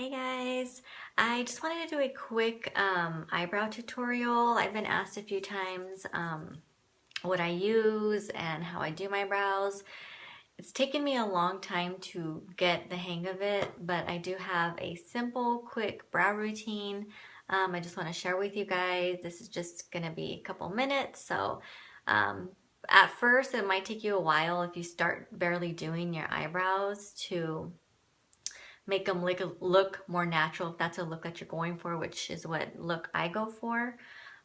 Hey guys, I just wanted to do a quick eyebrow tutorial. I've been asked a few times what I use and how I do my brows. It's taken me a long time to get the hang of it, but I do have a simple, quick brow routine I just want to share with you guys. This is just going to be a couple minutes, so at first it might take you a while if you start barely doing your eyebrows to make them look more natural if that's a look that you're going for, which is what look I go for.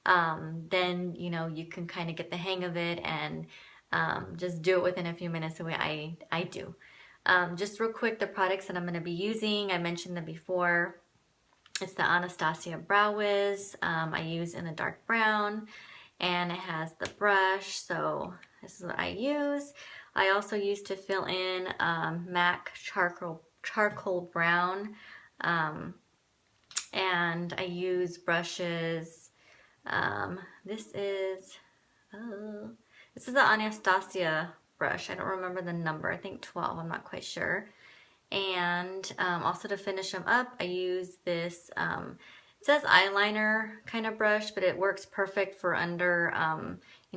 Then you can kind of get the hang of it and just do it within a few minutes the way I do. Just real quick, the products that I'm going to be using, I mentioned them before. It's the Anastasia Brow Wiz. I use in the dark brown, and it has the brush, so this is what I use. I also use to fill in MAC charcoal brown, and I use brushes. This is the Anastasia brush. I don't remember the number. I think 12. I'm not quite sure. And also to finish them up, I use this. It says eyeliner kind of brush, but it works perfect for under,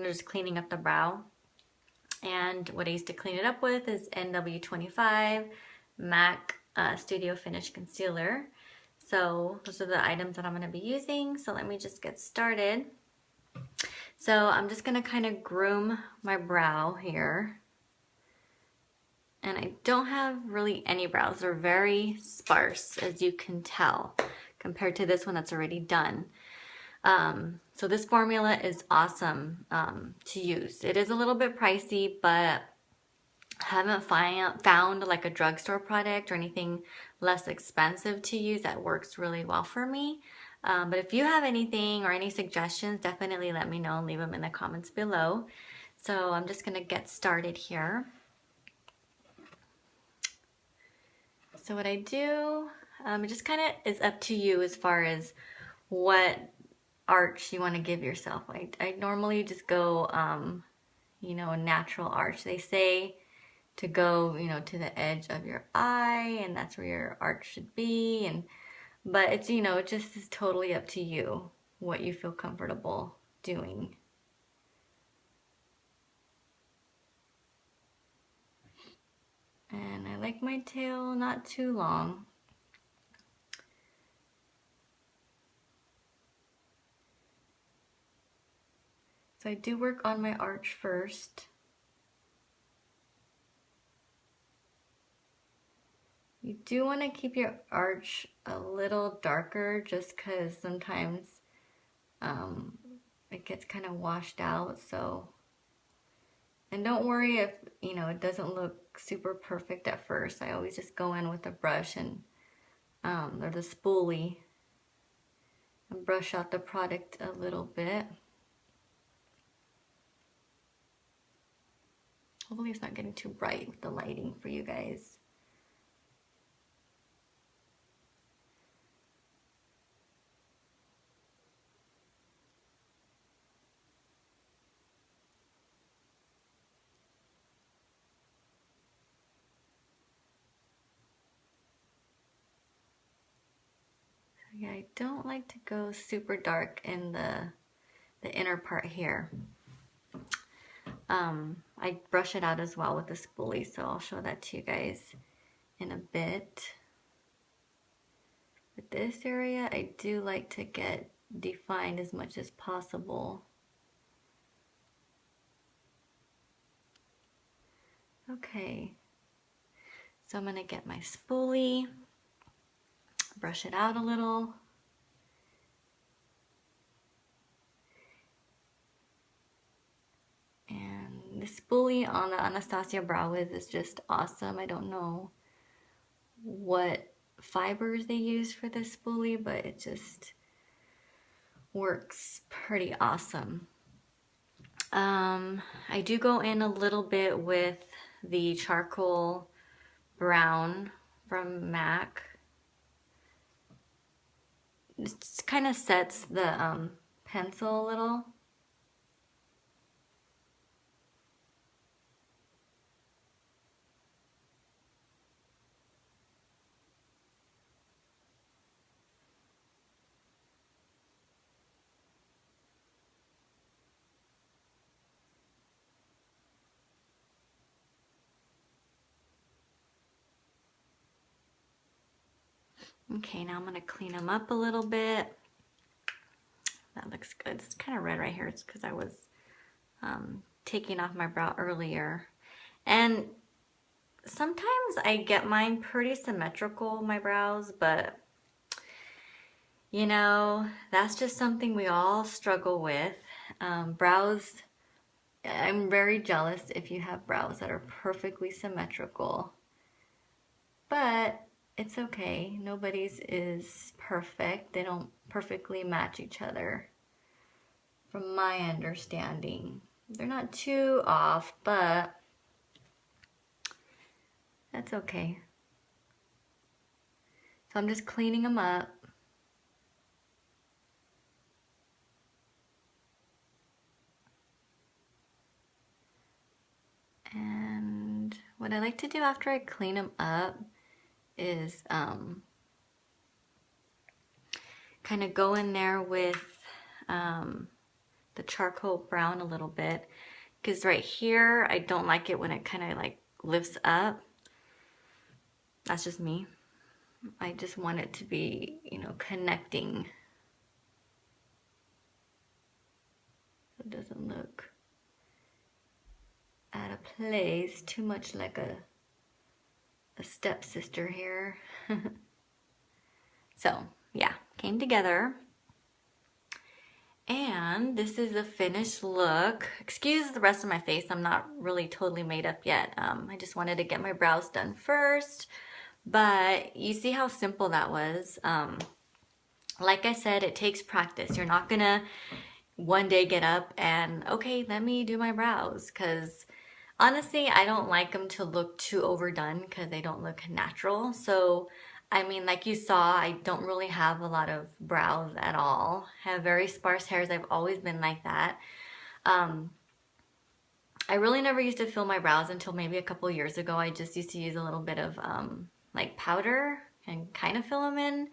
just cleaning up the brow. And what I used to clean it up with is NW25 MAC Studio Finish Concealer. So those are the items that I'm going to be using. So let me just get started. So I'm just going to kind of groom my brow here. And I don't have really any brows. They're very sparse, as you can tell, compared to this one that's already done. So this formula is awesome to use. It is a little bit pricey, but I haven't found like a drugstore product or anything less expensive to use that works really well for me. But if you have anything or any suggestions, definitely let me know and leave them in the comments below. So I'm just gonna get started here. So what I do, it just kind of is up to you as far as what arch you want to give yourself. I normally just go, a natural arch. They say to go, to the edge of your eye, and that's where your arch should be. But it's, it just is totally up to you what you feel comfortable doing. And I like my tail not too long. So I do work on my arch first. You do want to keep your arch a little darker just because sometimes it gets kind of washed out. So, and don't worry if, it doesn't look super perfect at first. I always just go in with a brush and, or the spoolie, and brush out the product a little bit. Hopefully it's not getting too bright with the lighting for you guys. Yeah, I don't like to go super dark in the inner part here. I brush it out as well with the spoolie, so I'll show that to you guys in a bit. But this area, I do like to get defined as much as possible. Okay, so I'm gonna get my spoolie, brush it out a little. And the spoolie on the Anastasia Brow Wiz is just awesome. I don't know what fibers they use for this spoolie, but it just works pretty awesome. I do go in a little bit with the charcoal brown from MAC. It just kind of sets the pencil a little. Okay, now I'm gonna clean them up a little bit. That looks good. It's kind of red right here. It's because I was taking off my brow earlier. And sometimes I get mine pretty symmetrical, my brows, but you know, that's just something we all struggle with. Brows, I'm very jealous if you have brows that are perfectly symmetrical, but it's okay. Nobody's is perfect. They don't perfectly match each other, from my understanding. They're not too off, but that's okay. So I'm just cleaning them up. And what I like to do after I clean them up is kind of go in there with the charcoal brown a little bit, because right here I don't like it when it kind of like lifts up. That's just me. I just want it to be, you know, connecting. So it doesn't look out of place too much like a stepsister here. So yeah, came together. And this is the finished look. Excuse the rest of my face. I'm not really totally made up yet. I just wanted to get my brows done first. But you see how simple that was. Like I said, it takes practice. You're not gonna one day get up and, okay, let me do my brows. Because honestly, I don't like them to look too overdone because they don't look natural. So I mean, like you saw, I don't really have a lot of brows at all. I have very sparse hairs. I've always been like that. I really never used to fill my brows until maybe a couple years ago. I just used to use a little bit of like powder and kind of fill them in.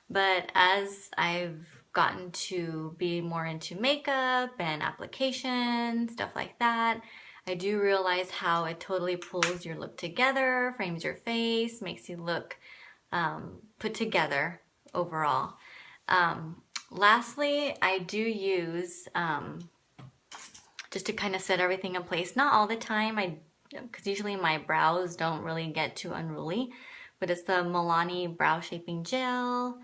But as I've gotten to be more into makeup and application, stuff like that, I do realize how it totally pulls your look together, frames your face, makes you look put together overall. Lastly, I do use, just to kind of set everything in place, not all the time, because usually my brows don't really get too unruly, but it's the Milani Brow Shaping Gel.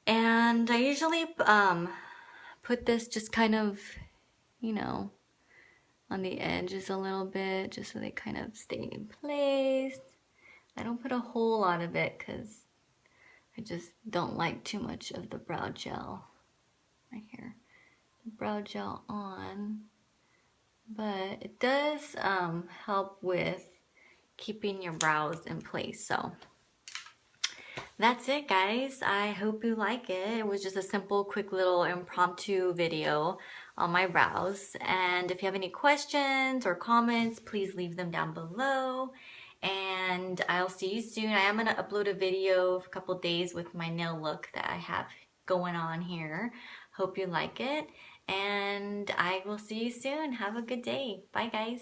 And I usually put this just kind of, you know, on the edges a little bit, just so they kind of stay in place. I don't put a whole lot of it because I just don't like too much of the brow gel right here. The brow gel on, but it does help with keeping your brows in place. So that's it, guys. I hope you like it. It was just a simple, quick little impromptu video on my brows. And if you have any questions or comments, please leave them down below. And I'll see you soon. I am going to upload a video for a couple days with my nail look that I have going on here. Hope you like it. And I will see you soon. Have a good day. Bye, guys.